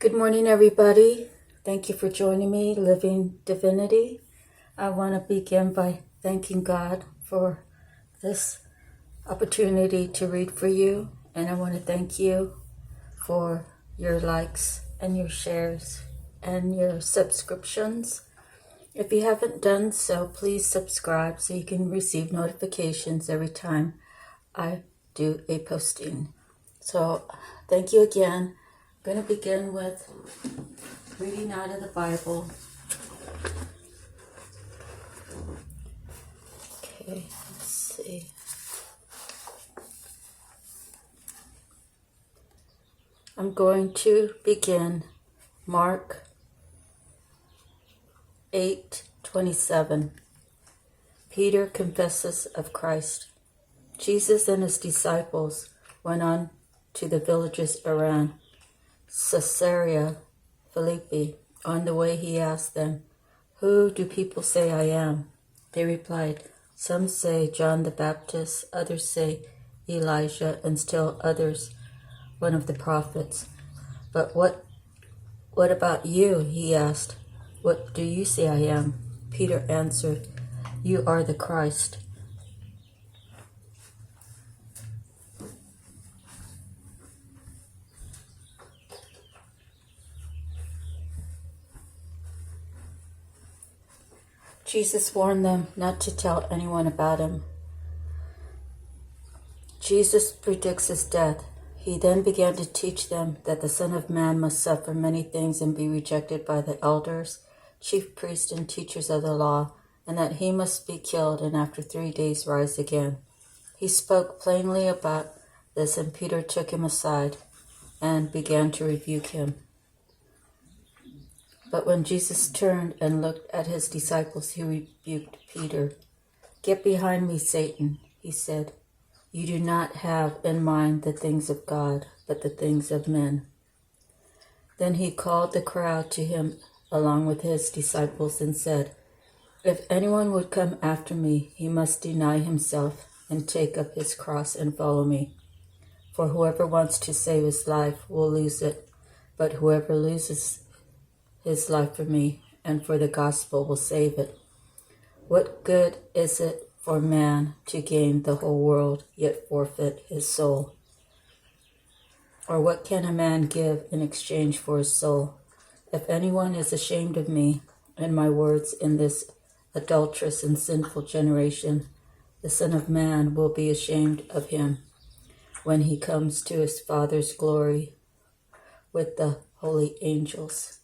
Good morning, everybody. Thank you for joining me, Living Divinity. I want to begin by thanking God for this opportunity to read for you. And I want to thank you for your likes and your shares and your subscriptions. If you haven't done so, please subscribe so you can receive notifications every time I do a posting. So thank you again. I'm going to begin with reading out of the Bible. Okay, let's see. I'm going to begin Mark 8:27. Peter confesses of Christ. Jesus and his disciples went on to the villages around Caesarea Philippi. On the way he asked them, "Who do people say I am?" They replied, "Some say John the Baptist, others say Elijah, and still others one of the prophets." "But what about you?" he asked. "What do you say I am?" Peter answered, "You are the Christ." Jesus warned them not to tell anyone about him. Jesus predicts his death. He then began to teach them that the Son of Man must suffer many things and be rejected by the elders, chief priests, and teachers of the law, and that he must be killed and after 3 days rise again. He spoke plainly about this, and Peter took him aside and began to rebuke him. But when Jesus turned and looked at his disciples, he rebuked Peter. "Get behind me, Satan," he said. "You do not have in mind the things of God, but the things of men." Then he called the crowd to him along with his disciples and said, "If anyone would come after me, he must deny himself and take up his cross and follow me. For whoever wants to save his life will lose it, but whoever loses his life for me and for the gospel will save it. What good is it for man to gain the whole world, yet forfeit his soul? Or what can a man give in exchange for his soul? If anyone is ashamed of me and my words in this adulterous and sinful generation, the Son of Man will be ashamed of him when he comes to his Father's glory with the holy angels."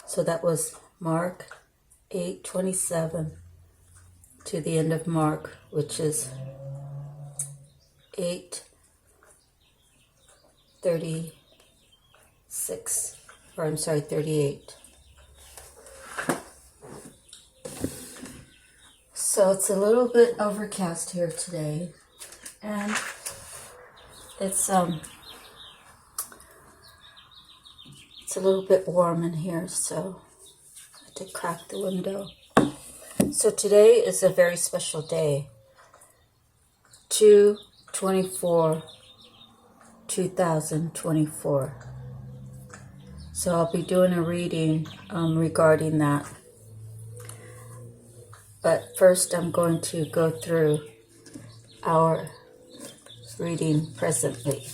So that was Mark 8:27 to the end of Mark, which is 38. So it's a little bit overcast here today, and it's a little bit warm in here, so I had to crack the window. So today is a very special day, 2/24/2024. So I'll be doing a reading regarding that. But first I'm going to go through our reading presently.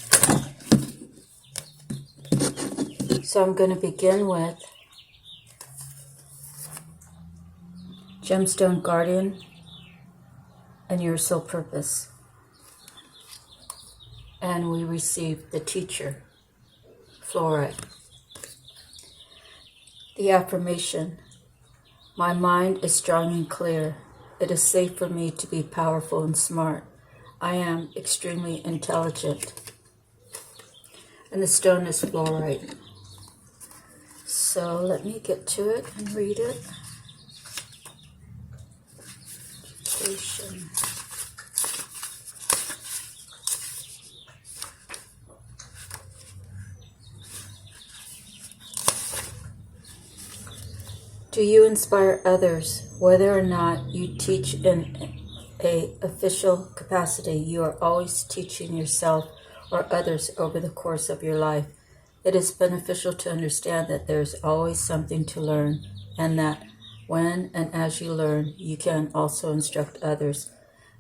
So I'm going to begin with Gemstone Guardian and Your Soul Purpose. And we receive the teacher, Fluorite. The affirmation: my mind is strong and clear. It is safe for me to be powerful and smart. I am extremely intelligent. And the stone is fluorite. So let me get to it and read it. Education. Do you inspire others? Whether or not you teach in a official capacity, you are always teaching yourself or others over the course of your life. It is beneficial to understand that there is always something to learn, and that when and as you learn, you can also instruct others.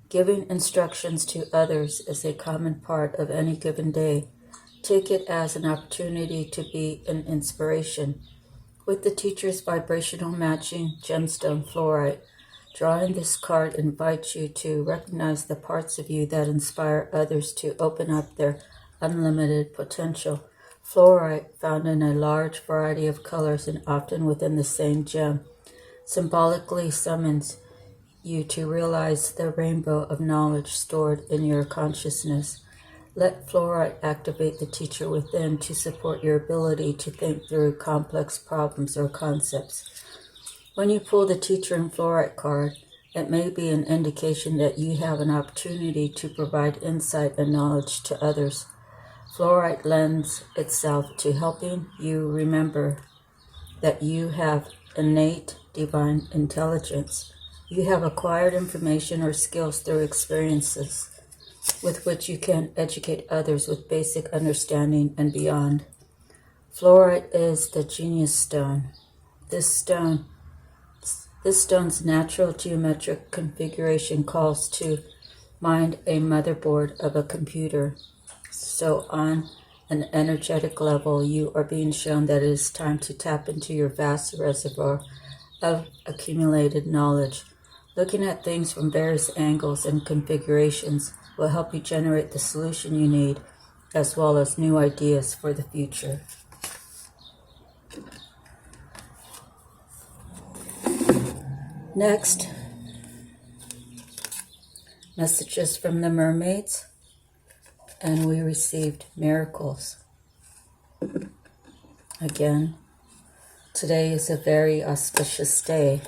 Giving instructions to others is a common part of any given day. Take it as an opportunity to be an inspiration. With the teacher's vibrational matching gemstone fluorite, drawing this card invites you to recognize the parts of you that inspire others to open up their unlimited potential. Fluorite, found in a large variety of colors and often within the same gem, symbolically summons you to realize the rainbow of knowledge stored in your consciousness. Let fluorite activate the teacher within to support your ability to think through complex problems or concepts. When you pull the teacher and fluorite card, it may be an indication that you have an opportunity to provide insight and knowledge to others. Fluorite lends itself to helping you remember that you have innate divine intelligence. You have acquired information or skills through experiences with which you can educate others with basic understanding and beyond. Fluorite is the genius stone. This stone's natural geometric configuration calls to mind a motherboard of a computer. So on an energetic level, you are being shown that it is time to tap into your vast reservoir of accumulated knowledge. Looking at things from various angles and configurations will help you generate the solution you need, as well as new ideas for the future. Next, messages from the mermaids, and we received miracles. Again, today is a very auspicious day.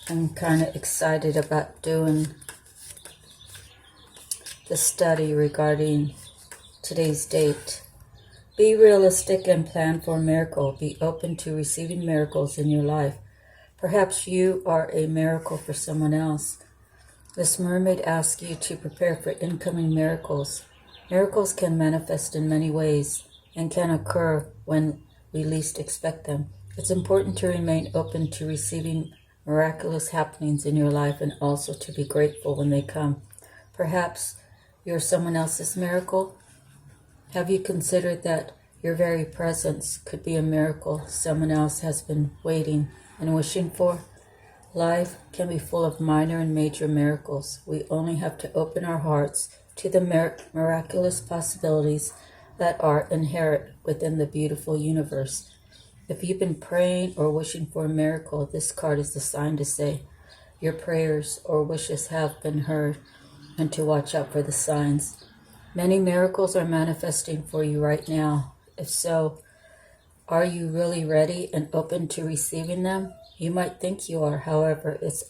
I'm kind of excited about doing the study regarding today's date. Be realistic and plan for a miracle. Be open to receiving miracles in your life. Perhaps you are a miracle for someone else. This mermaid asks you to prepare for incoming miracles. Miracles can manifest in many ways and can occur when we least expect them. It's important to remain open to receiving miraculous happenings in your life and also to be grateful when they come. Perhaps you're someone else's miracle. Have you considered that your very presence could be a miracle someone else has been waiting and wishing for? Life can be full of minor and major miracles. We only have to open our hearts to the miraculous possibilities that are inherent within the beautiful universe. If you've been praying or wishing for a miracle, this card is the sign to say your prayers or wishes have been heard and to watch out for the signs. Many miracles are manifesting for you right now. If so, are you really ready and open to receiving them? You might think you are. However, it's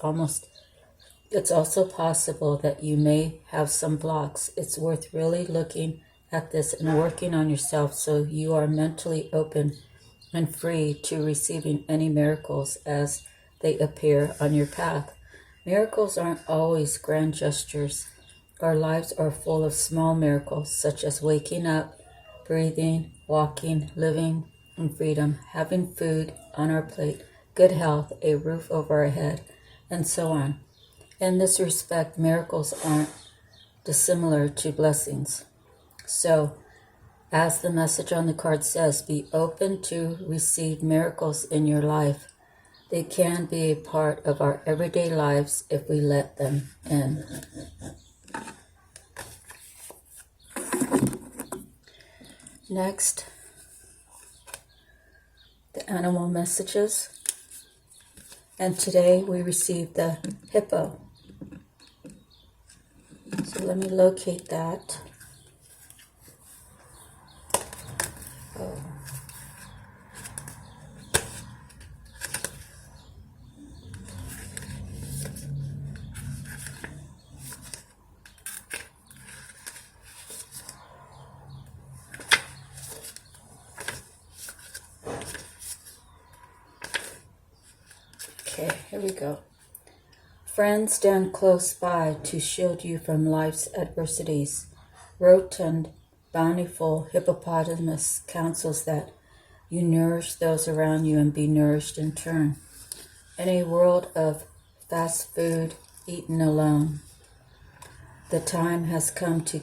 also possible that you may have some blocks. It's worth really looking at this and working on yourself so you are mentally open and free to receiving any miracles as they appear on your path. Miracles aren't always grand gestures. Our lives are full of small miracles, such as waking up, breathing, walking, living in freedom, having food on our plate, good health, a roof over our head, and so on. In this respect, miracles aren't dissimilar to blessings. So, as the message on the card says, be open to receive miracles in your life. They can be a part of our everyday lives if we let them in. Next, the animal messages. And today we received the hippo. So let me locate that. Oh. Okay, here we go. Friends stand close by to shield you from life's adversities. Rotund bountiful hippopotamus counsels that you nourish those around you and be nourished in turn. In a world of fast food eaten alone, the time has come to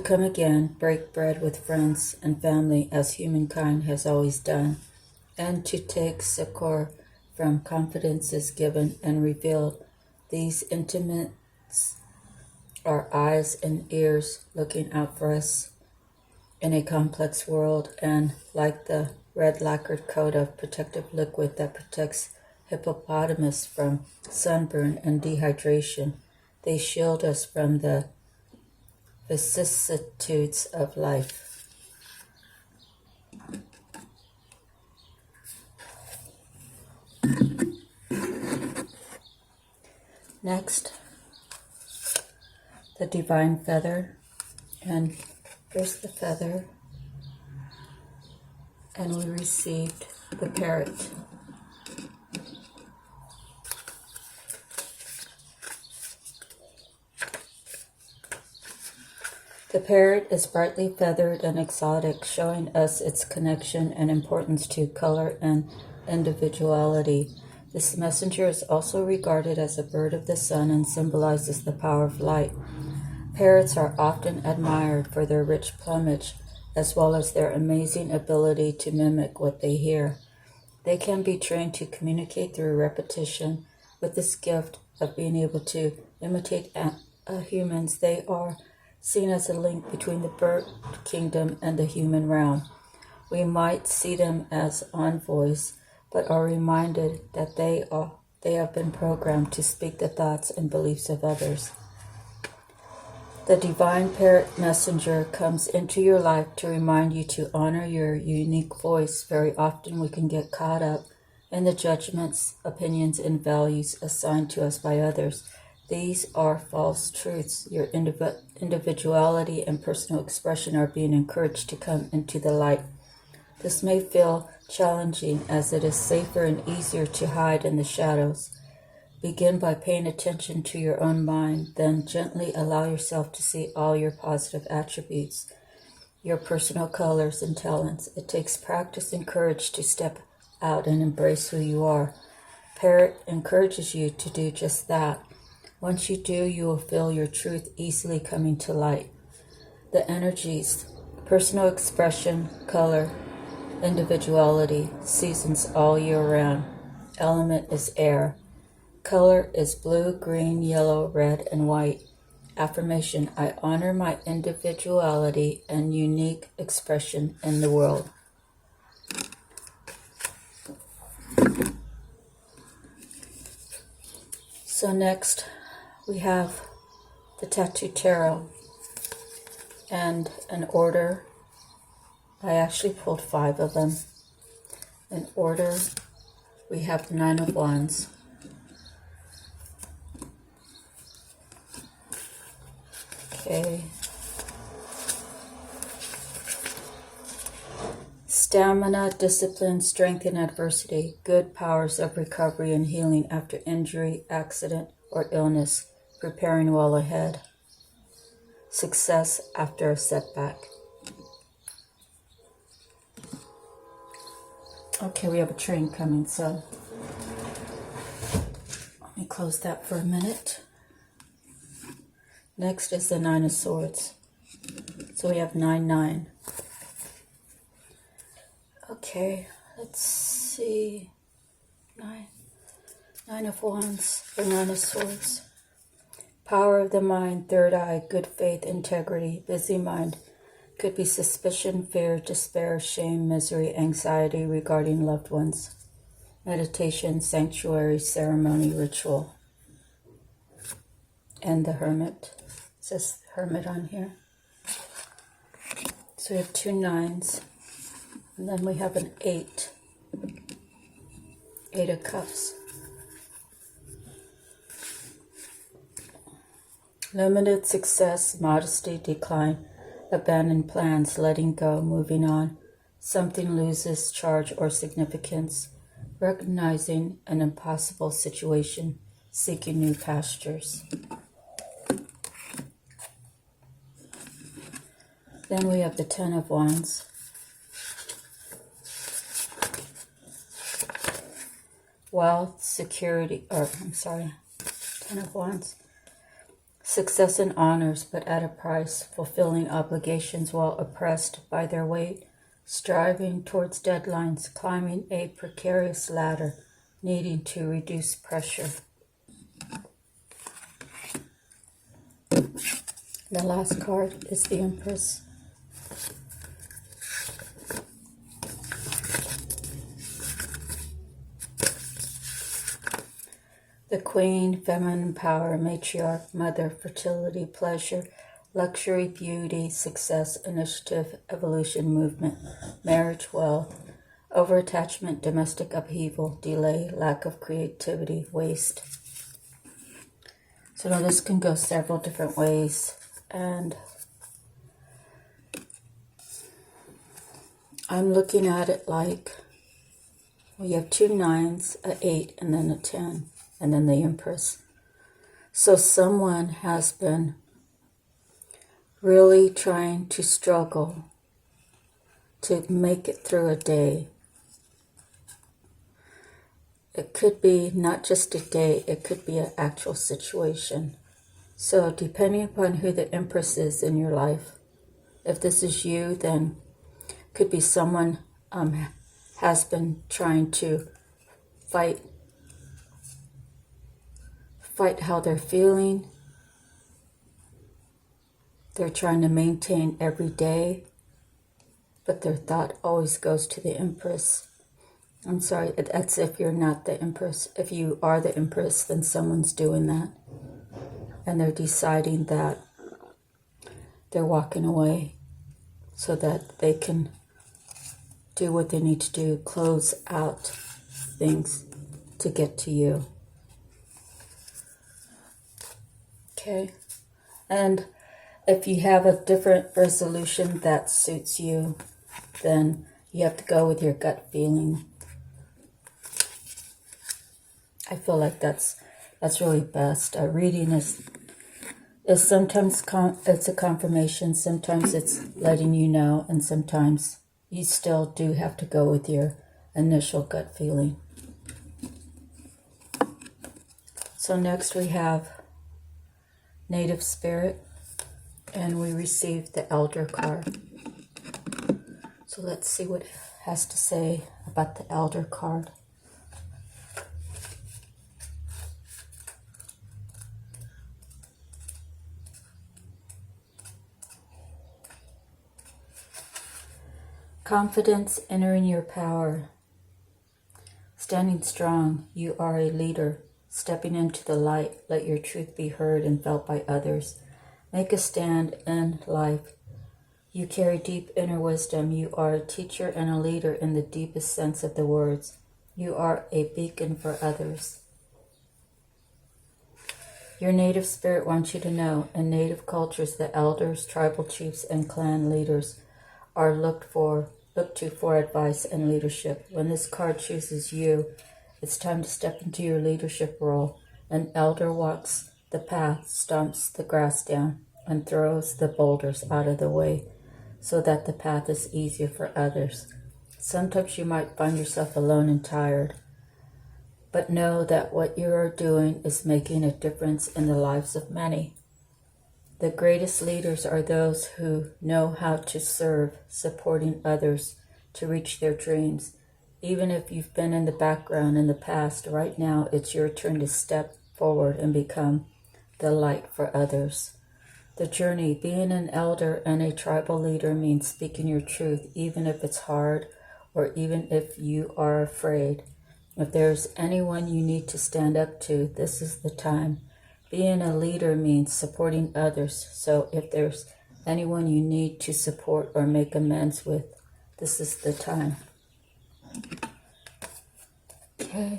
come again, break bread with friends and family as humankind has always done, and to take succor from confidences given and revealed. These intimates are eyes and ears looking out for us in a complex world, and like the red lacquered coat of protective liquid that protects hippopotamus from sunburn and dehydration, they shield us from the vicissitudes of life. Next, the divine feather, and here's the feather, and we received the parrot. The parrot is brightly feathered and exotic, showing us its connection and importance to color and individuality. This messenger is also regarded as a bird of the sun and symbolizes the power of light. Parrots are often admired for their rich plumage, as well as their amazing ability to mimic what they hear. They can be trained to communicate through repetition. With this gift of being able to imitate humans, they are seen as a link between the bird kingdom and the human realm. We might see them as envoys, but are reminded that they have been programmed to speak the thoughts and beliefs of others. The divine parrot messenger comes into your life to remind you to honor your unique voice. Very often we can get caught up in the judgments, opinions, and values assigned to us by others. These are false truths. Your individuality and personal expression are being encouraged to come into the light. This may feel challenging, as it is safer and easier to hide in the shadows. Begin by paying attention to your own mind, then gently allow yourself to see all your positive attributes, your personal colors and talents. It takes practice and courage to step out and embrace who you are. Parrot encourages you to do just that. Once you do, you will feel your truth easily coming to light. The energies, personal expression, color, individuality, seasons all year round. Element is air. Color is blue, green, yellow, red, and white. Affirmation: I honor my individuality and unique expression in the world. So next, we have the Tattoo Tarot and an order. I actually pulled 5 of them. In order, we have the 9 of Wands. Okay. Stamina, discipline, strength in adversity, good powers of recovery and healing after injury, accident, or illness, preparing well ahead. Success after a setback. Okay, we have a train coming, so let me close that for a minute. Next is the 9 of Swords. So we have 9-9. Okay, let's see. 9 of Wands, or 9 of Swords. Power of the mind, third eye, good faith, integrity, busy mind. Could be suspicion, fear, despair, shame, misery, anxiety regarding loved ones. Meditation, sanctuary, ceremony, ritual. And the Hermit. It says Hermit on here. So we have 2 9s. And then we have an 8. 8 of Cups. Limited success, modesty, decline, abandon plans, letting go, moving on. Something loses charge or significance. Recognizing an impossible situation, seeking new pastures. Then we have the Ten of Wands. Wealth, security, Ten of Wands. Success and honors, but at a price, fulfilling obligations while oppressed by their weight, striving towards deadlines, climbing a precarious ladder, needing to reduce pressure. The last card is the Empress. The Queen, feminine power, matriarch, mother, fertility, pleasure, luxury, beauty, success, initiative, evolution, movement, marriage, wealth, overattachment, domestic upheaval, delay, lack of creativity, waste. So now this can go several different ways, and I'm looking at it like we have 2 9s, an 8, and then a 10, and then the Empress. So someone has been really trying to struggle to make it through a day. It could be not just a day, it could be an actual situation. So depending upon who the Empress is in your life, if this is you, then it could be someone has been trying to fight how they're feeling. They're trying to maintain every day, but their thought always goes to the Empress. I'm sorry, that's if you're not the Empress. If you are the Empress, then someone's doing that. And they're deciding that they're walking away so that they can do what they need to do, close out things to get to you. Okay? And if you have a different resolution that suits you, then you have to go with your gut feeling. I feel like that's really best. Reading is sometimes it's a confirmation, sometimes it's letting you know, and sometimes you still do have to go with your initial gut feeling. So next we have Native Spirit, and we received the Elder card. So let's see what it has to say about the Elder card. Confidence, entering your power. Standing strong, you are a leader. Stepping into the light, let your truth be heard and felt by others. Make a stand in life. You carry deep inner wisdom. You are a teacher and a leader in the deepest sense of the words. You are a beacon for others. Your native spirit wants you to know, in native cultures, the elders, tribal chiefs, and clan leaders are looked to for advice and leadership. When this card chooses you, it's time to step into your leadership role. An elder walks the path, stomps the grass down, and throws the boulders out of the way so that the path is easier for others. Sometimes you might find yourself alone and tired, but know that what you are doing is making a difference in the lives of many. The greatest leaders are those who know how to serve, supporting others to reach their dreams. Even if you've been in the background in the past, right now it's your turn to step forward and become the light for others. The journey, being an elder and a tribal leader, means speaking your truth, even if it's hard or even if you are afraid. If there's anyone you need to stand up to, this is the time. Being a leader means supporting others, so if there's anyone you need to support or make amends with, this is the time. Okay.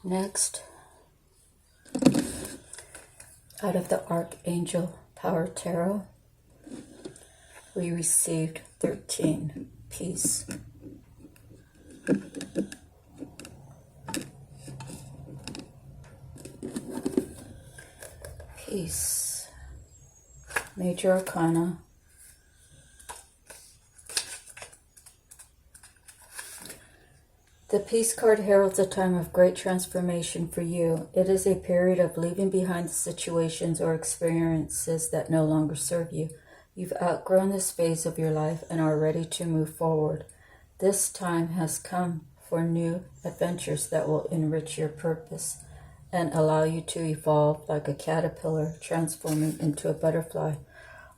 Next, out of the Archangel Power Tarot, we received 13, Peace. Peace. Major Arcana. The Peace card heralds a time of great transformation for you. It is a period of leaving behind the situations or experiences that no longer serve you. You've outgrown this phase of your life and are ready to move forward. This time has come for new adventures that will enrich your purpose and allow you to evolve like a caterpillar, transforming into a butterfly.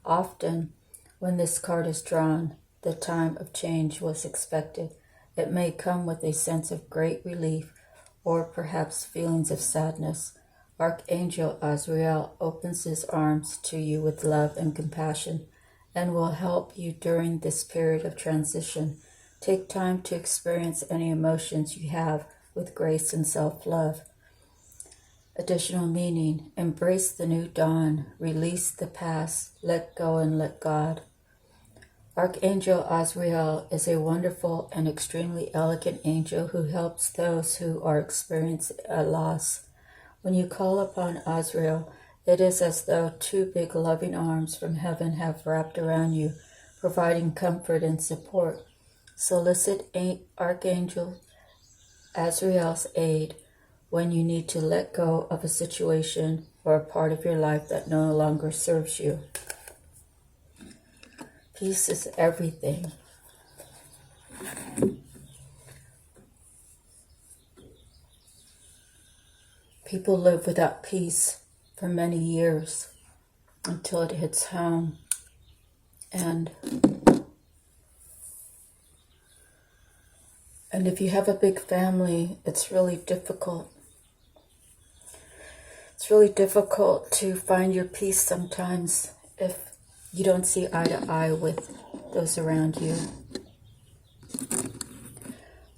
Often, when this card is drawn, the time of change was expected. It may come with a sense of great relief or perhaps feelings of sadness. Archangel Azrael opens his arms to you with love and compassion and will help you during this period of transition. Take time to experience any emotions you have with grace and self-love. Additional meaning: embrace the new dawn, release the past, let go and let God. Archangel Azrael is a wonderful and extremely elegant angel who helps those who are experiencing a loss. When you call upon Azrael, it is as though two big loving arms from heaven have wrapped around you, providing comfort and support. Solicit Archangel Azrael's aid when you need to let go of a situation or a part of your life that no longer serves you. Peace is everything. People live without peace for many years until it hits home. And if you have a big family, it's really difficult. It's really difficult to find your peace sometimes if you don't see eye to eye with those around you.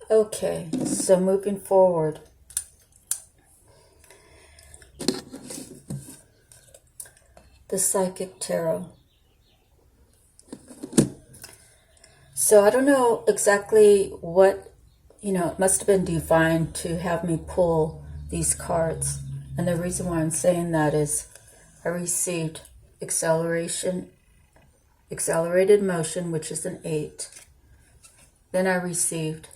Okay, so moving forward. The Psychic Tarot. So I don't know exactly what, it must have been divine to have me pull these cards. And the reason why I'm saying that is I received accelerated motion, which is an 8. Then I received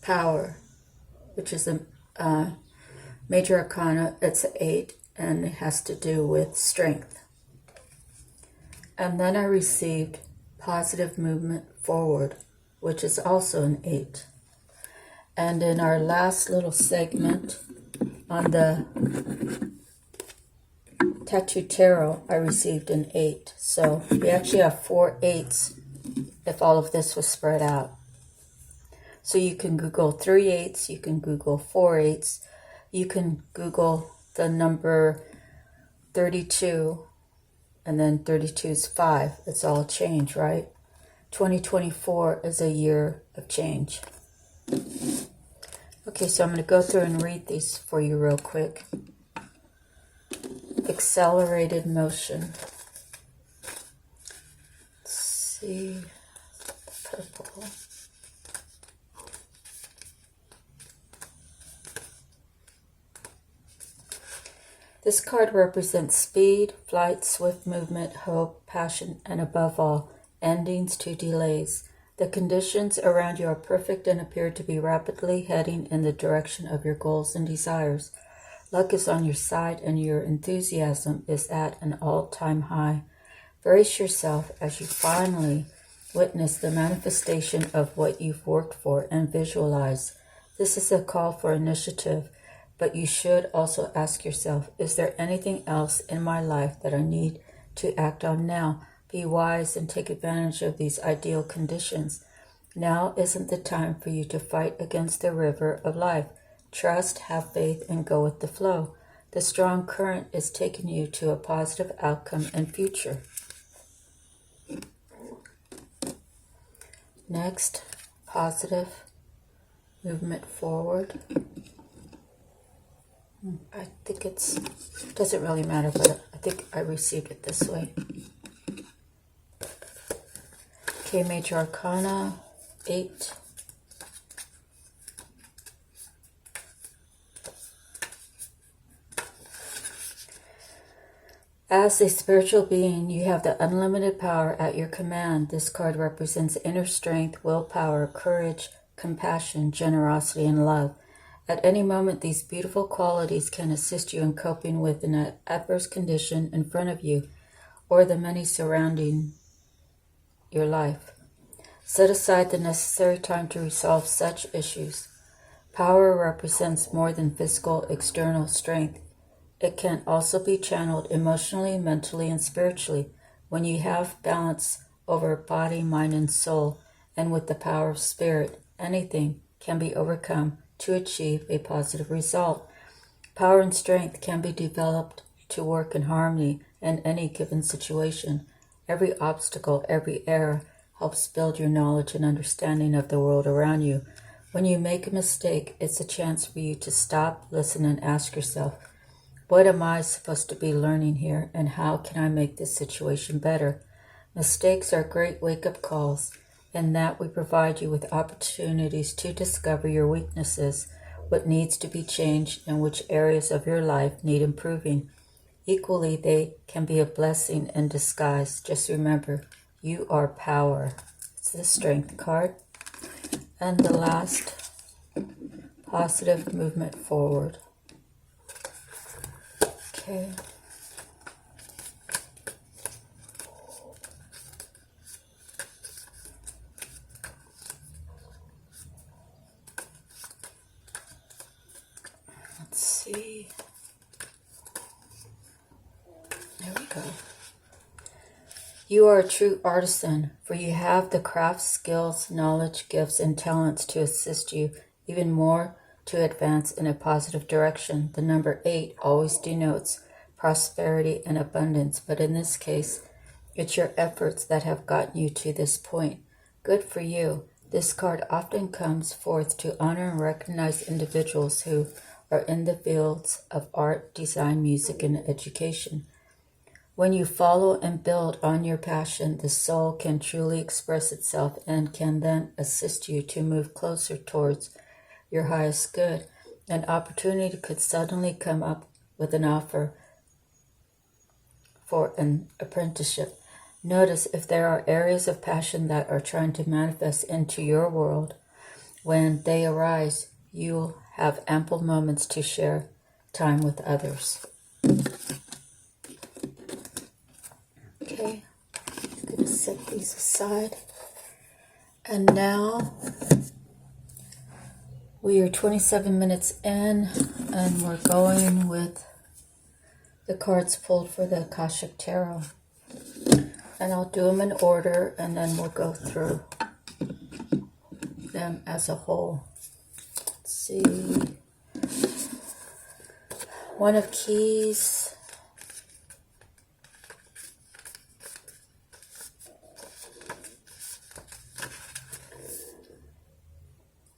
power, which is a major arcana. It's an 8, and it has to do with strength. And then I received positive movement forward, which is also an 8. And in our last little segment on the Tattoo Tarot, I received an 8. So we actually have 4 8s if all of this was spread out. So you can Google 3 8s, you can Google 4 8s, you can Google the number 32, and then 32 is 5. It's all change, right? 2024 is a year of change. Okay, so I'm going to go through and read these for you real quick. Accelerated motion. Let's see. Purple. This card represents speed, flight, swift movement, hope, passion, and above all, endings to delays. The conditions around you are perfect and appear to be rapidly heading in the direction of your goals and desires. Luck is on your side and your enthusiasm is at an all-time high. Brace yourself as you finally witness the manifestation of what you've worked for and visualize. This is a call for initiative, but you should also ask yourself, is there anything else in my life that I need to act on now? Be wise and take advantage of these ideal conditions. Now isn't the time for you to fight against the river of life. Trust, have faith, and go with the flow. The strong current is taking you to a positive outcome and future. Next, positive movement forward. I think doesn't really matter, but I think I received it this way. Okay, Major Arcana, 8. As a spiritual being, you have the unlimited power at your command. This card represents inner strength, willpower, courage, compassion, generosity, and love. At any moment, these beautiful qualities can assist you in coping with an adverse condition in front of you or the many surrounding your life. Set aside the necessary time to resolve such issues. Power represents more than physical, external strength. It can also be channeled emotionally, mentally, and spiritually. When you have balance over body, mind, and soul, and with the power of spirit, anything can be overcome to achieve a positive result. Power and strength can be developed to work in harmony in any given situation. Every obstacle, every error helps build your knowledge and understanding of the world around you. When you make a mistake, it's a chance for you to stop, listen, and ask yourself, what am I supposed to be learning here, and how can I make this situation better? Mistakes are great wake-up calls, in that we provide you with opportunities to discover your weaknesses, what needs to be changed, and which areas of your life need improving. Equally, they can be a blessing in disguise. Just remember, you are power. It's the Strength card. And the last, positive movement forward. Okay. Let's see. There we go. You are a true artisan, for you have the crafts, skills, knowledge, gifts, and talents to assist you even more to advance in a positive direction. The number 8 always denotes prosperity and abundance, but in this case, it's your efforts that have gotten you to this point. Good for you. This card often comes forth to honor and recognize individuals who are in the fields of art, design, music, and education. When you follow and build on your passion, the soul can truly express itself and can then assist you to move closer towards your highest good. An opportunity could suddenly come up with an offer for an apprenticeship. Notice if there are areas of passion that are trying to manifest into your world. When they arise, you'll have ample moments to share time with others. Okay, I'm going to set these aside. And now we are 27 minutes in, and we're going with the cards pulled for the Akashic Tarot. And I'll do them in order, and then we'll go through them as a whole. Let's see. One of Keys.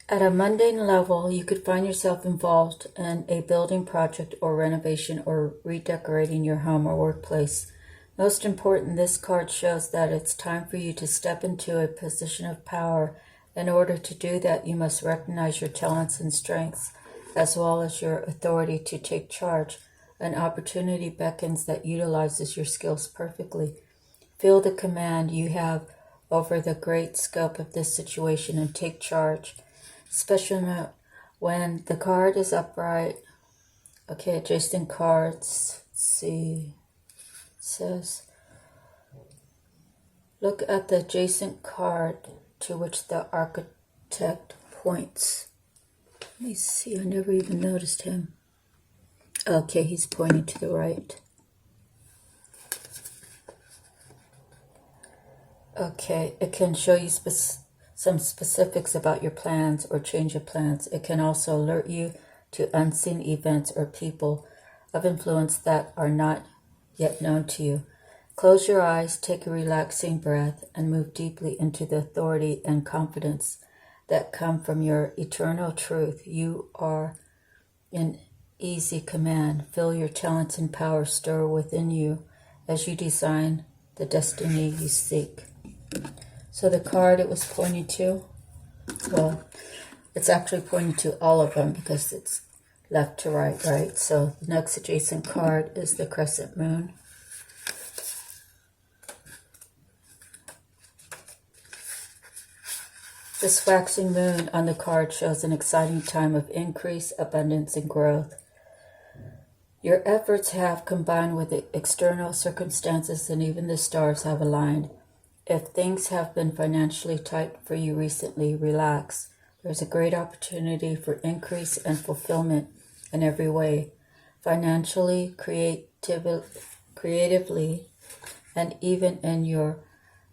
At a mundane level, you could find yourself involved in a building project or renovation or redecorating your home or workplace. Most important, this card shows that it's time for you to step into a position of power. In order to do that, you must recognize your talents and strengths, as well as your authority to take charge. An opportunity beckons that utilizes your skills perfectly. Feel the command you have over the great scope of this situation and take charge. Special note, when the card is upright, okay, adjacent cards, let's see, it says, look at the adjacent card to which the architect points. Let me see, I never even noticed him. Okay, he's pointing to the right. Okay, it can show you some specifics about your plans or change of plans. It can also alert you to unseen events or people of influence that are not yet known to you. Close your eyes, take a relaxing breath, and move deeply into the authority and confidence that come from your eternal truth. You are in easy command. Feel your talents and power stir within you as you design the destiny you seek. So the card it was pointing to, well, it's actually pointing to all of them because it's left to right, right? So the next adjacent card is the crescent moon. This waxing moon on the card shows an exciting time of increase, abundance, and growth. Your efforts have combined with the external circumstances, and even the stars have aligned. If things have been financially tight for you recently, relax. There's a great opportunity for increase and fulfillment in every way, financially, creatively, and even in your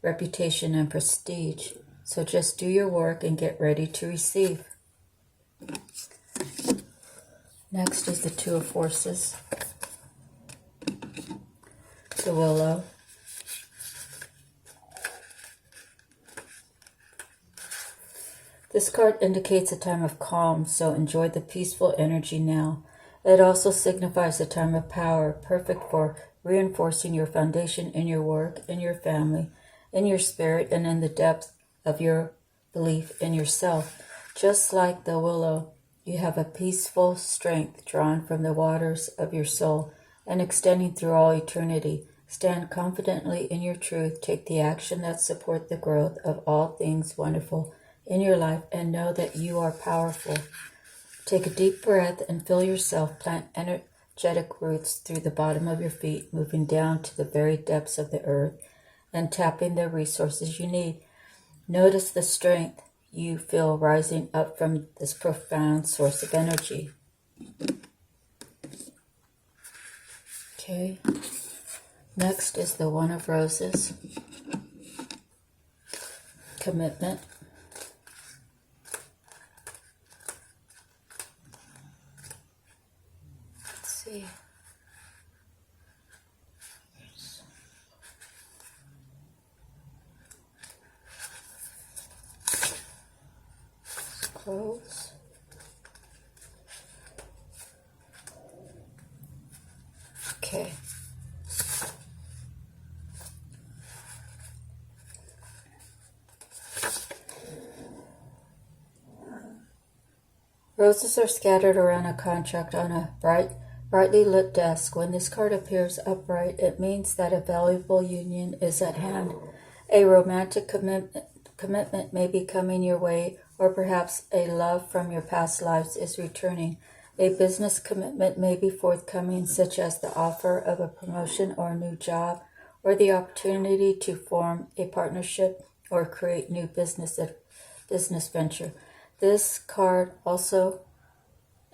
reputation and prestige. So just do your work and get ready to receive. Next is the Two of Forces, the Willow. This card indicates a time of calm, so enjoy the peaceful energy now. It also signifies a time of power, perfect for reinforcing your foundation in your work, in your family, in your spirit, and in the depth of your belief in yourself. Just like the willow, you have a peaceful strength drawn from the waters of your soul and extending through all eternity. Stand confidently in your truth. Take the action that supports the growth of all things wonderful in your life, and know that you are powerful. Take a deep breath and feel yourself plant energetic roots through the bottom of your feet, moving down to the very depths of the earth and tapping the resources you need. Notice the strength you feel rising up from this profound source of energy. Okay. Next is the One of Roses. Commitment. See. Close. Okay. Roses are scattered around a contract on a brightly lit desk. When this card appears upright, it means that a valuable union is at hand. A romantic commitment may be coming your way, or perhaps a love from your past lives is returning. A business commitment may be forthcoming, such as the offer of a promotion or a new job, or the opportunity to form a partnership or create new business venture. This card also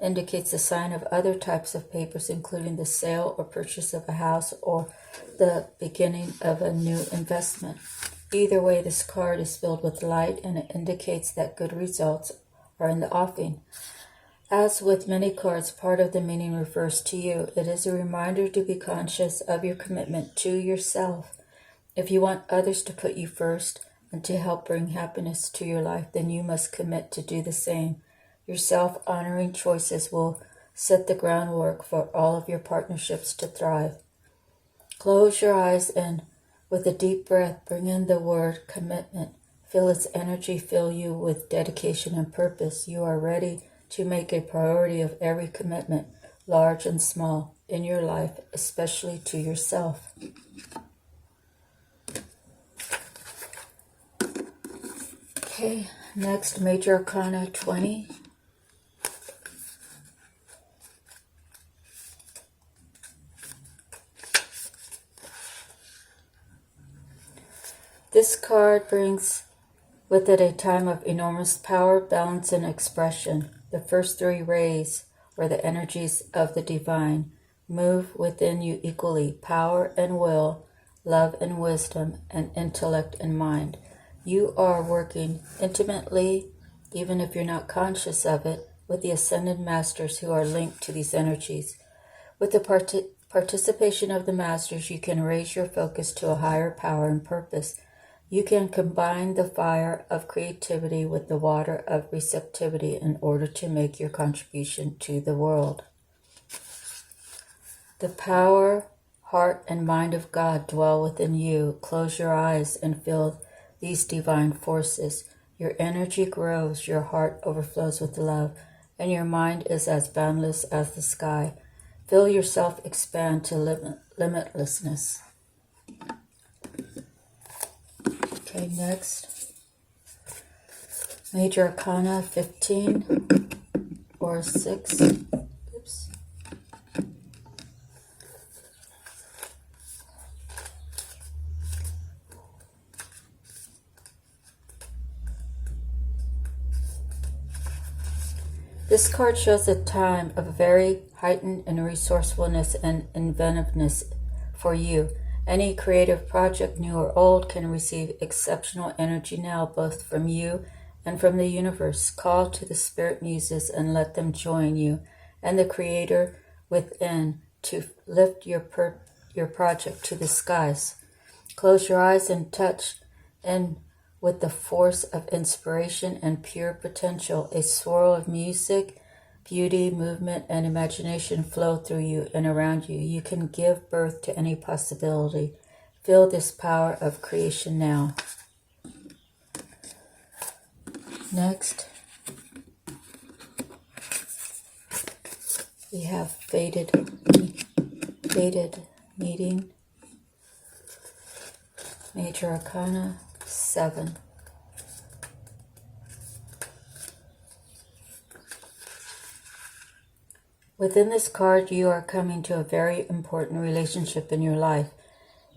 indicates a sign of other types of papers, including the sale or purchase of a house or the beginning of a new investment. Either way, this card is filled with light, and it indicates that good results are in the offing. As with many cards, part of the meaning refers to you. It is a reminder to be conscious of your commitment to yourself. If you want others to put you first and to help bring happiness to your life, then you must commit to do the same. Your self-honoring choices will set the groundwork for all of your partnerships to thrive. Close your eyes and, with a deep breath, bring in the word commitment. Feel its energy fill you with dedication and purpose. You are ready to make a priority of every commitment, large and small, in your life, especially to yourself. Okay, next, Major Arcana 20. This card brings with it a time of enormous power, balance, and expression. The first three rays, or the energies of the divine, move within you equally: power and will, love and wisdom, and intellect and mind. You are working intimately, even if you're not conscious of it, with the ascended masters who are linked to these energies. With the participation of the masters, you can raise your focus to a higher power and purpose. You can combine the fire of creativity with the water of receptivity in order to make your contribution to the world. The power, heart, and mind of God dwell within you. Close your eyes and feel these divine forces. Your energy grows, your heart overflows with love, and your mind is as boundless as the sky. Feel yourself expand to limitlessness. Okay, next, Major Arcana 15 or 6. Oops. This card shows a time of very heightened in resourcefulness and inventiveness for you. Any creative project, new or old, can receive exceptional energy now, both from you and from the universe. Call to the spirit muses and let them join you and the creator within to lift your project to the skies. Close your eyes and touch in with the force of inspiration and pure potential. A swirl of music, beauty, movement, and imagination flow through you and around you. You can give birth to any possibility. Feel this power of creation now. Next, we have Fated Meeting, Major Arcana 7. Within this card, you are coming to a very important relationship in your life.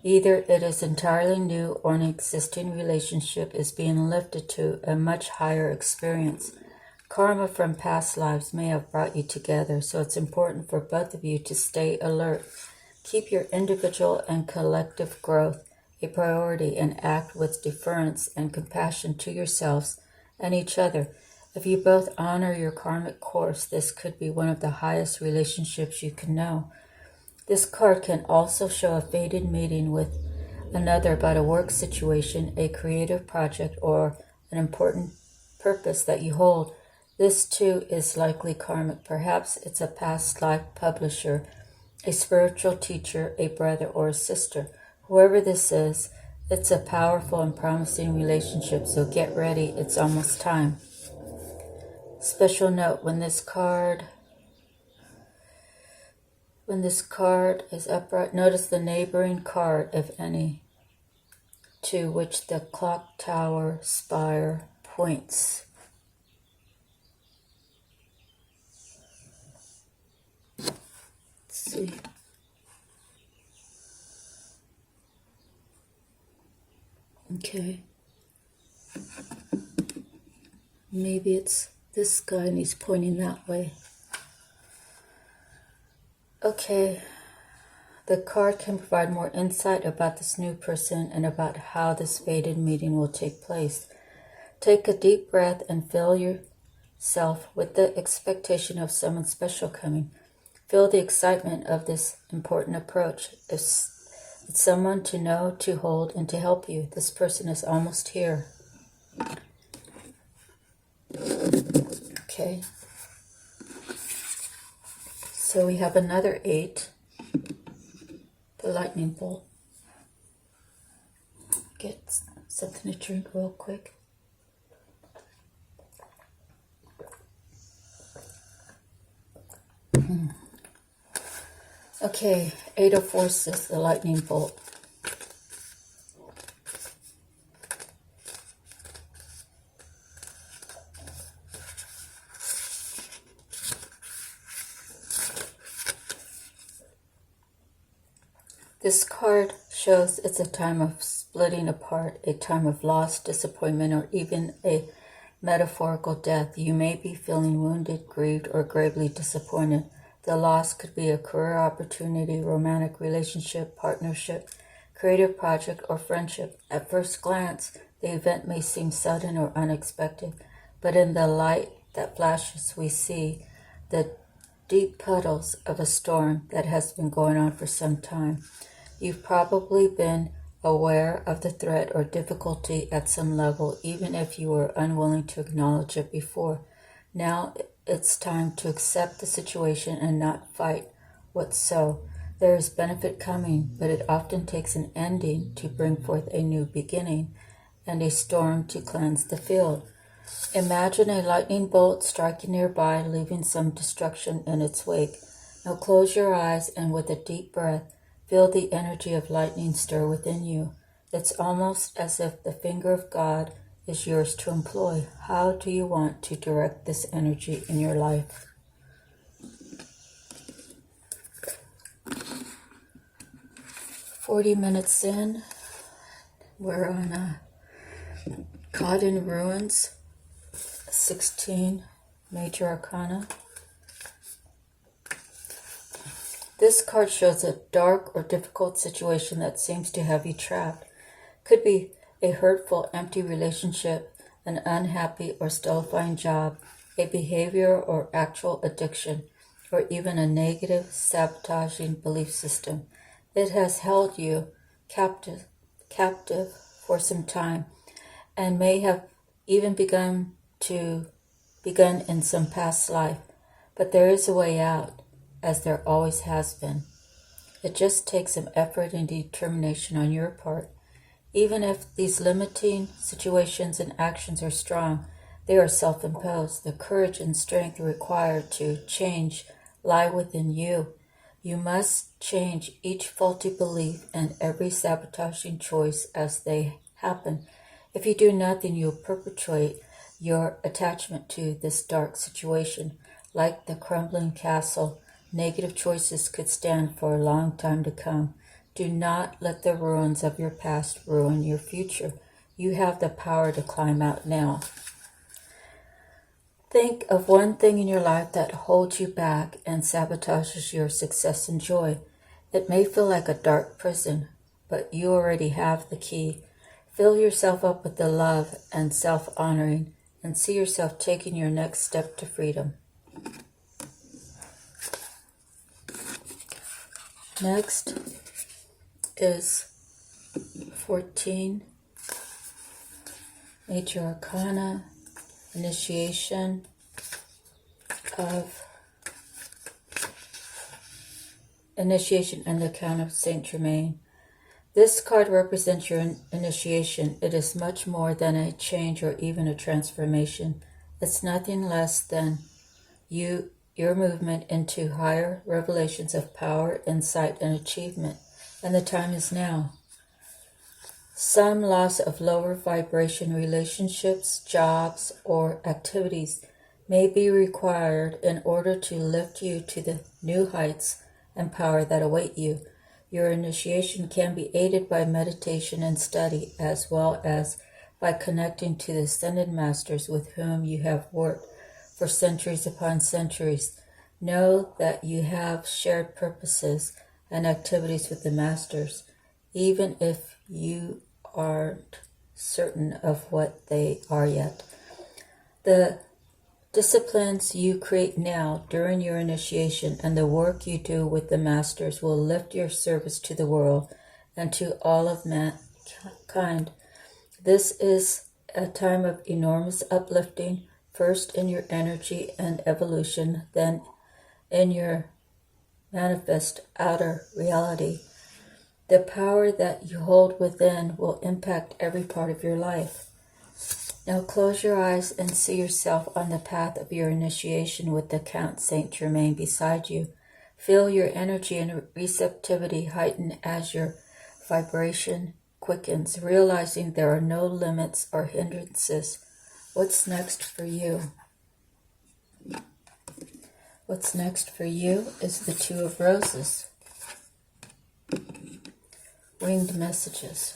Either it is entirely new or an existing relationship is being lifted to a much higher experience. Karma from past lives may have brought you together, so it's important for both of you to stay alert. Keep your individual and collective growth a priority and act with deference and compassion to yourselves and each other. If you both honor your karmic course, this could be one of the highest relationships you can know. This card can also show a fated meeting with another about a work situation, a creative project, or an important purpose that you hold. This too is likely karmic. Perhaps it's a past life publisher, a spiritual teacher, a brother, or a sister. Whoever this is, it's a powerful and promising relationship, so get ready. It's almost time. Special note, when this card is upright, notice the neighboring card, if any, to which the clock tower spire points. Let's see. Okay. Maybe it's this guy and he's pointing that way. Okay. The card can provide more insight about this new person and about how this fated meeting will take place. Take a deep breath and fill yourself with the expectation of someone special coming. Feel the excitement of this important approach. It's someone to know, to hold, and to help you. This person is almost here. Okay. So we have another 8. The lightning bolt. Get something to drink real quick. Okay, 8 of Forces, the lightning bolt. This card shows it's a time of splitting apart, a time of loss, disappointment, or even a metaphorical death. You may be feeling wounded, grieved, or gravely disappointed. The loss could be a career opportunity, romantic relationship, partnership, creative project, or friendship. At first glance, the event may seem sudden or unexpected, but in the light that flashes, we see the deep puddles of a storm that has been going on for some time. You've probably been aware of the threat or difficulty at some level, even if you were unwilling to acknowledge it before. Now it's time to accept the situation and not fight what's so. There is benefit coming, but it often takes an ending to bring forth a new beginning and a storm to cleanse the field. Imagine a lightning bolt striking nearby, leaving some destruction in its wake. Now close your eyes and with a deep breath, feel the energy of lightning stir within you. It's almost as if the finger of God is yours to employ. How do you want to direct this energy in your life? "40 minutes in, we're on Caught in Ruins, 16 Major Arcana. This card shows a dark or difficult situation that seems to have you trapped. Could be a hurtful, empty relationship, an unhappy or stultifying job, a behavior or actual addiction, or even a negative, sabotaging belief system. It has held you captive for some time, and may have even begun in some past life. But there is a way out, as there always has been. It just takes some effort and determination on your part. Even if these limiting situations and actions are strong, they are self-imposed. The courage and strength required to change lie within you. You must change each faulty belief and every sabotaging choice as they happen. If you do nothing, you'll perpetuate your attachment to this dark situation. Like the crumbling castle, negative choices could stand for a long time to come. Do not let the ruins of your past ruin your future. You have the power to climb out now. Think of one thing in your life that holds you back and sabotages your success and joy. It may feel like a dark prison, but you already have the key. Fill yourself up with the love and self-honoring, and see yourself taking your next step to freedom. Next is 14 Major Arcana, initiation and the Count of Saint Germain. This card represents your initiation. It is much more than a change or even a transformation. It's nothing less than your movement into higher revelations of power, insight, and achievement. And the time is now. Some loss of lower vibration relationships, jobs, or activities may be required in order to lift you to the new heights and power that await you. Your initiation can be aided by meditation and study, as well as by connecting to the ascended masters with whom you have worked for centuries upon centuries. Know that you have shared purposes and activities with the masters, even if you aren't certain of what they are yet. The disciplines you create now during your initiation and the work you do with the masters will lift your service to the world and to all of mankind. This is a time of enormous uplifting, first in your energy and evolution, then in your manifest outer reality. The power that you hold within will impact every part of your life. Now close your eyes and see yourself on the path of your initiation with the Count Saint Germain beside you. Feel your energy and receptivity heighten as your vibration quickens, realizing there are no limits or hindrances. What's next for you? What's next for you is the Two of Roses. Winged messages.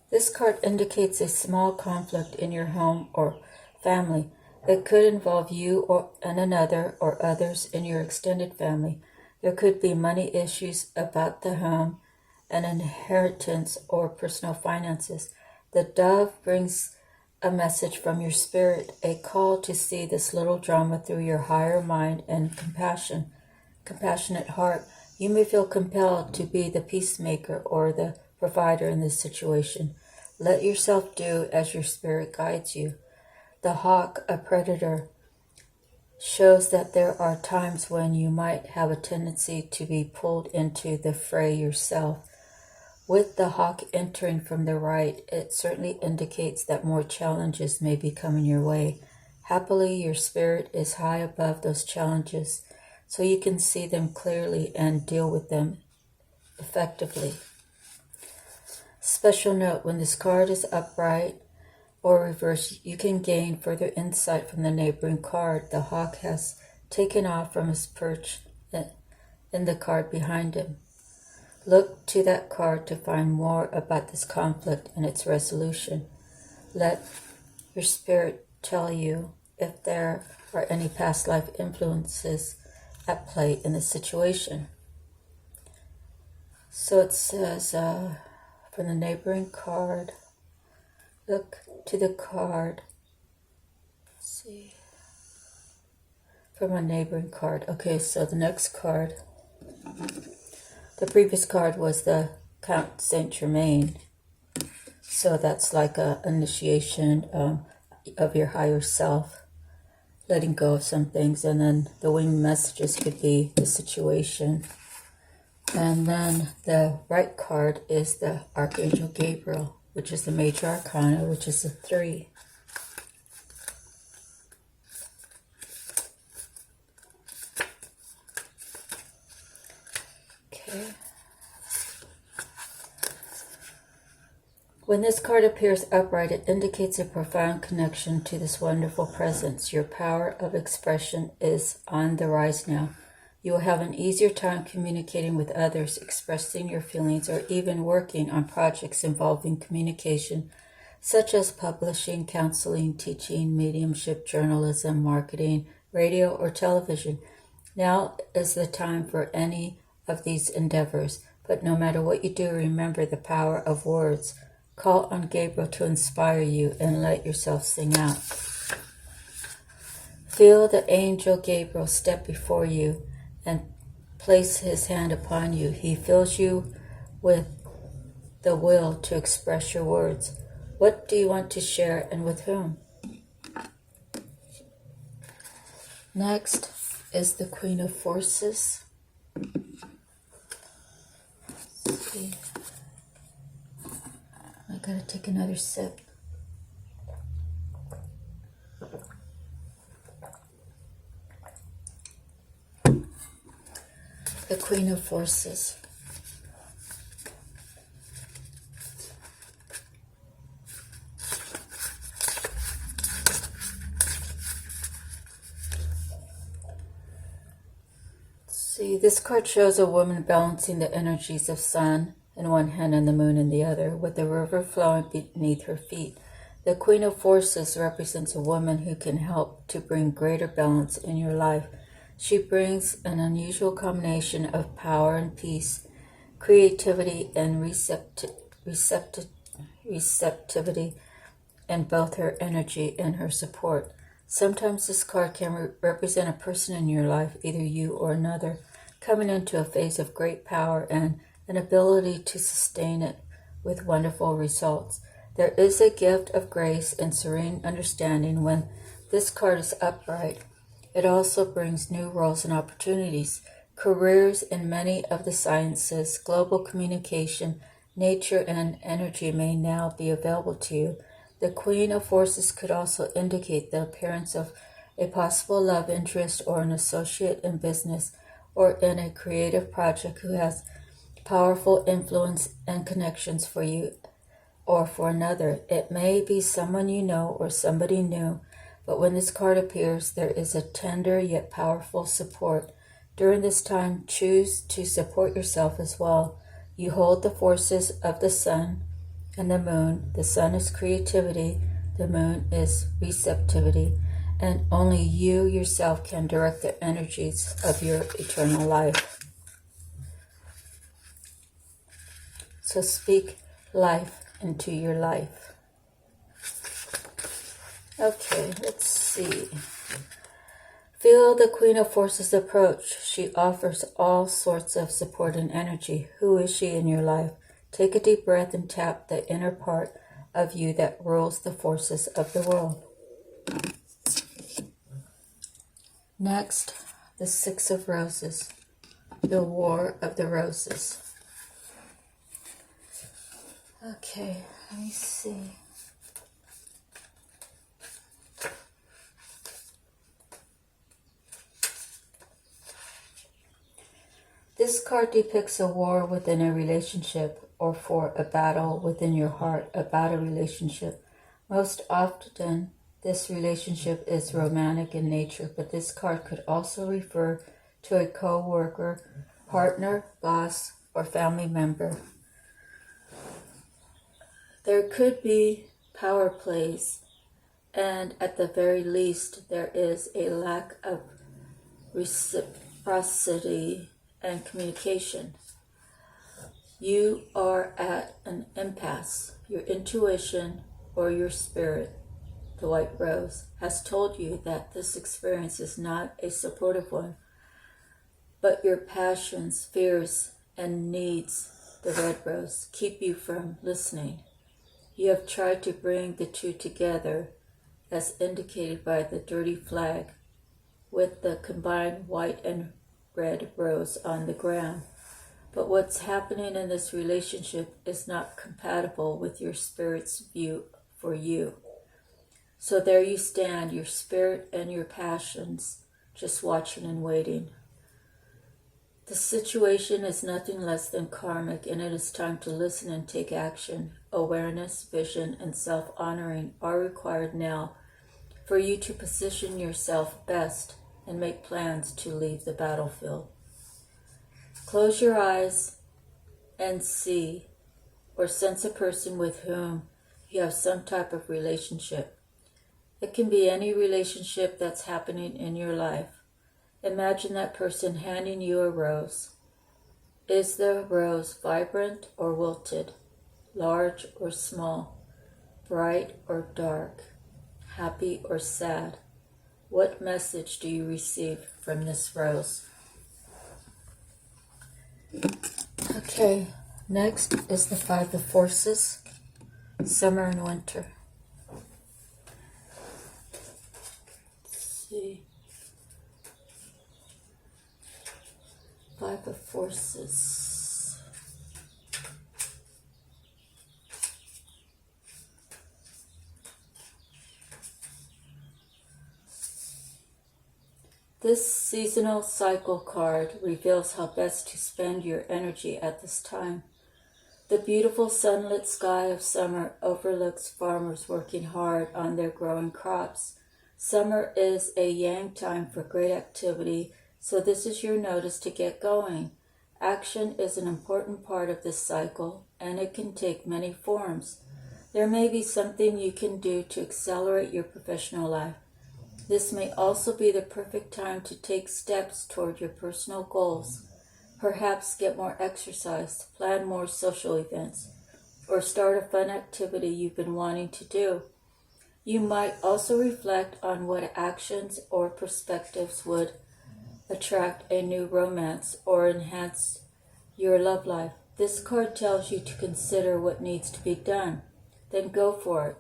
This card indicates a small conflict in your home or family. It could involve you and another or others in your extended family. There could be money issues about the home, an inheritance, or personal finances. The dove brings a message from your spirit, a call to see this little drama through your higher mind and compassionate heart. You may feel compelled to be the peacemaker or the provider in this situation. Let yourself do as your spirit guides you. The hawk, a predator, shows that there are times when you might have a tendency to be pulled into the fray yourself. With the hawk entering from the right, it certainly indicates that more challenges may be coming your way. Happily, your spirit is high above those challenges, so you can see them clearly and deal with them effectively. Special note, when this card is upright or reversed, you can gain further insight from the neighboring card. The hawk has taken off from his perch in the card behind him. Look to that card to find more about this conflict and its resolution. Let your spirit tell you if there are any past life influences at play in the situation. So it says, from the neighboring card, look to the card. Let's see. From a neighboring card. Okay, so the next card. The previous card was the Count Saint Germain. So that's like an initiation of your higher self, letting go of some things. And then the winged messages could be the situation. And then the right card is the Archangel Gabriel, which is the major arcana, which is a 3. Okay. When this card appears upright, it indicates a profound connection to this wonderful presence. Your power of expression is on the rise now. You will have an easier time communicating with others, expressing your feelings, or even working on projects involving communication, such as publishing, counseling, teaching, mediumship, journalism, marketing, radio, or television. Now is the time for any of these endeavors, but no matter what you do, remember the power of words. Call on Gabriel to inspire you and let yourself sing out. Feel the angel Gabriel step before you and place his hand upon you. He fills you with the will to express your words. What do you want to share and with whom? Next is the Queen of Forces. Let's see. I gotta take another sip. The Queen of Forces. See, this card shows a woman balancing the energies of sun in one hand and the moon in the other, with the river flowing beneath her feet. The Queen of Forces represents a woman who can help to bring greater balance in your life. She brings an unusual combination of power and peace, creativity and receptivity, and both her energy and her support. Sometimes this card can represent a person in your life, either you or another, coming into a phase of great power and an ability to sustain it with wonderful results. There is a gift of grace and serene understanding when this card is upright. It also brings new roles and opportunities, careers in many of the sciences, global communication, nature, and energy may now be available to you. The Queen of Forces could also indicate the appearance of a possible love interest or an associate in business or in a creative project who has powerful influence and connections for you or for another. It may be someone you know or somebody new, but when this card appears, there is a tender yet powerful support. During this time, choose to support yourself as well. You hold the forces of the sun and the moon. The sun is creativity, the moon is receptivity, and only you yourself can direct the energies of your eternal life. So speak life into your life. Okay, let's see. Feel the Queen of Forces approach. She offers all sorts of support and energy. Who is she in your life? Take a deep breath and tap the inner part of you that rules the forces of the world. Next, the Six of Roses, the War of the Roses. Okay, let me see. This card depicts a war within a relationship or for a battle within your heart about a relationship. Most often, this relationship is romantic in nature, but this card could also refer to a co-worker, partner, boss, or family member. There could be power plays, and at the very least, there is a lack of reciprocity and communication. You are at an impasse. Your intuition or your spirit, the white rose, has told you that this experience is not a supportive one, but your passions, fears, and needs, the red rose, keep you from listening. You have tried to bring the two together, as indicated by the dirty flag, with the combined white and red rose on the ground. But what's happening in this relationship is not compatible with your spirit's view for you. So there you stand, your spirit and your passions, just watching and waiting. The situation is nothing less than karmic, and it is time to listen and take action. Awareness, vision, and self-honoring are required now for you to position yourself best and make plans to leave the battlefield. Close your eyes and see or sense a person with whom you have some type of relationship. It can be any relationship that's happening in your life. Imagine that person handing you a rose. Is the rose vibrant or wilted, large or small, bright or dark, happy or sad? What message do you receive from this rose? Okay, next is the Five of Forces, summer and winter. Let's see. Five of Forces. This seasonal cycle card reveals how best to spend your energy at this time. The beautiful sunlit sky of summer overlooks farmers working hard on their growing crops. Summer is a yang time for great activity, so this is your notice to get going. Action is an important part of this cycle, and it can take many forms. There may be something you can do to accelerate your professional life. This may also be the perfect time to take steps toward your personal goals. Perhaps get more exercise, plan more social events, or start a fun activity you've been wanting to do. You might also reflect on what actions or perspectives would attract a new romance or enhance your love life. This card tells you to consider what needs to be done. Then go for it.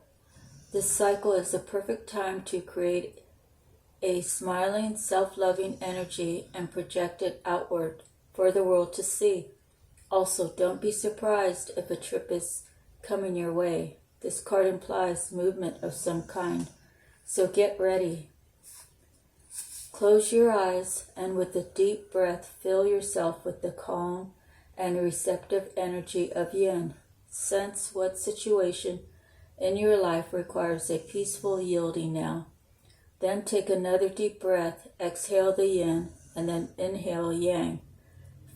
This cycle is the perfect time to create a smiling, self-loving energy and project it outward for the world to see. Also, don't be surprised if a trip is coming your way. This card implies movement of some kind, so get ready. Close your eyes and with a deep breath, fill yourself with the calm and receptive energy of yin. Sense what situation in your life requires a peaceful yielding now. Then take another deep breath, exhale the yin, and then inhale yang.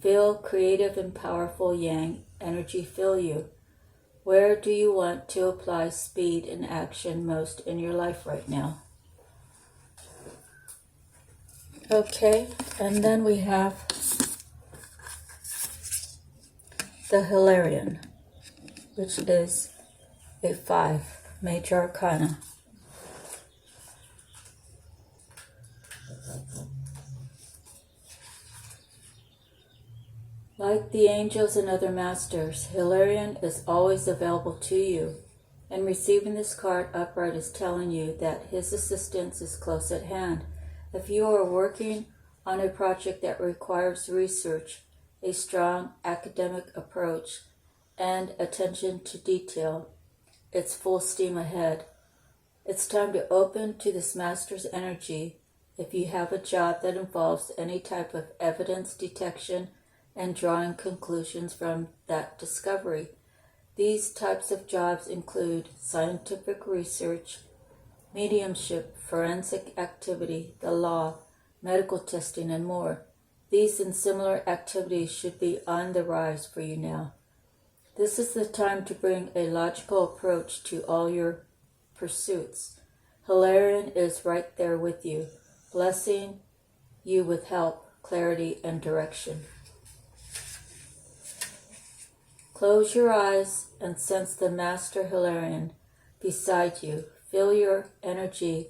Feel creative and powerful yang energy fill you. Where do you want to apply speed and action most in your life right now? Okay, and then we have the Hilarion, which is a 5, major arcana. Like the angels and other masters, Hilarion is always available to you, and receiving this card upright is telling you that his assistance is close at hand. If you are working on a project that requires research, a strong academic approach, and attention to detail. It's full steam ahead. It's time to open to this master's energy if you have a job that involves any type of evidence detection and drawing conclusions from that discovery. These types of jobs include scientific research, mediumship, forensic activity, the law, medical testing, and more. These and similar activities should be on the rise for you now. This is the time to bring a logical approach to all your pursuits. Hilarion is right there with you, blessing you with help, clarity, and direction. Close your eyes and sense the Master Hilarion beside you. Feel your energy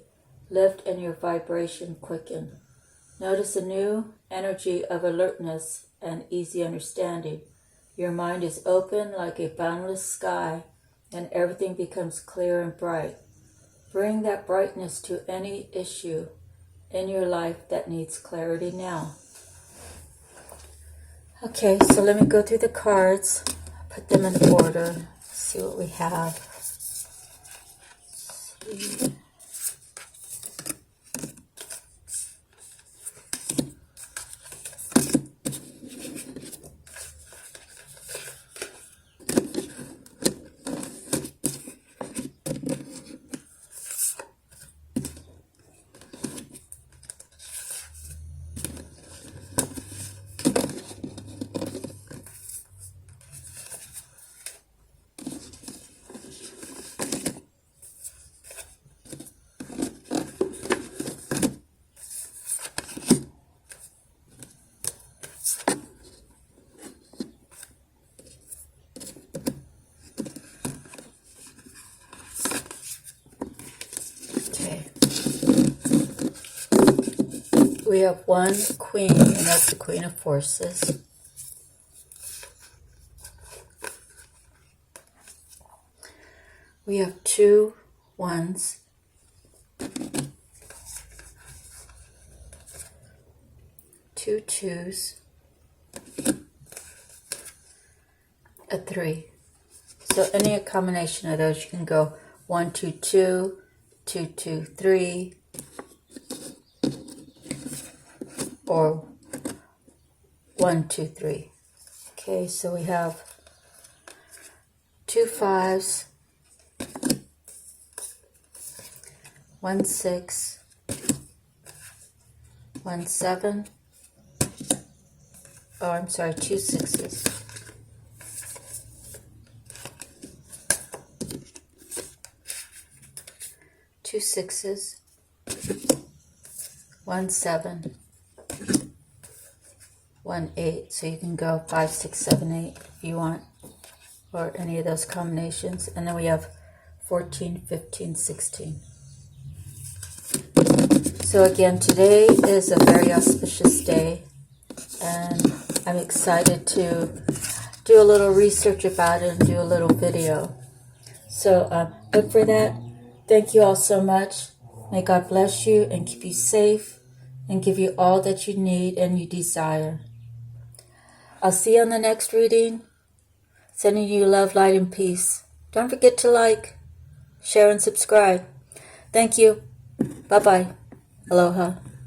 lift and your vibration quicken. Notice a new energy of alertness and easy understanding. Your mind is open like a boundless sky, and everything becomes clear and bright. Bring that brightness to any issue in your life that needs clarity now. Okay, so let me go through the cards, put them in order, see what we have. We have one queen, and that's the Queen of Forces. We have 2 ones. 2 twos. A 3. So any combination of those, you can go 1 2 2, 2 2 3, or 1 2 3. Okay, so we have 2 5s, 1 6, 1 7. Oh, I'm sorry, 2 6s. 2 6s, 1 7, 1 8. So you can go 5 6 7 8 if you want, or any of those combinations. And then we have 14 15 16. So again, today is a very auspicious day, and I'm excited to do a little research about it and do a little video. So look for that. Thank you all so much. May God bless you and keep you safe and give you all that you need and you desire. I'll see you on the next reading. Sending you love, light, and peace. Don't forget to like, share, and subscribe. Thank you. Bye-bye. Aloha.